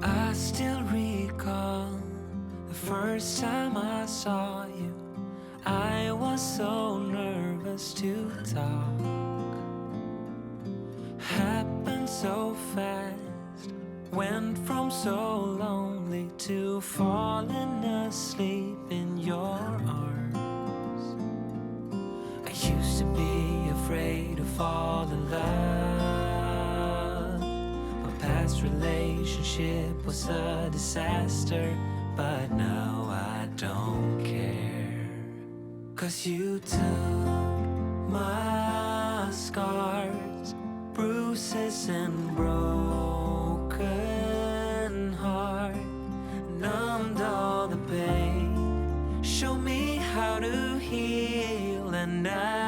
I still recall the first time I saw you. I was so nervous to talk. Happened so fast. Went from so lonely to falling asleep in your arms. I used to be afraid to fall in love. My past relationship was a disaster, but now I don't care. 'Cause you took my scars, bruises and broken heart, numbed all the pain, show me how to heal, and now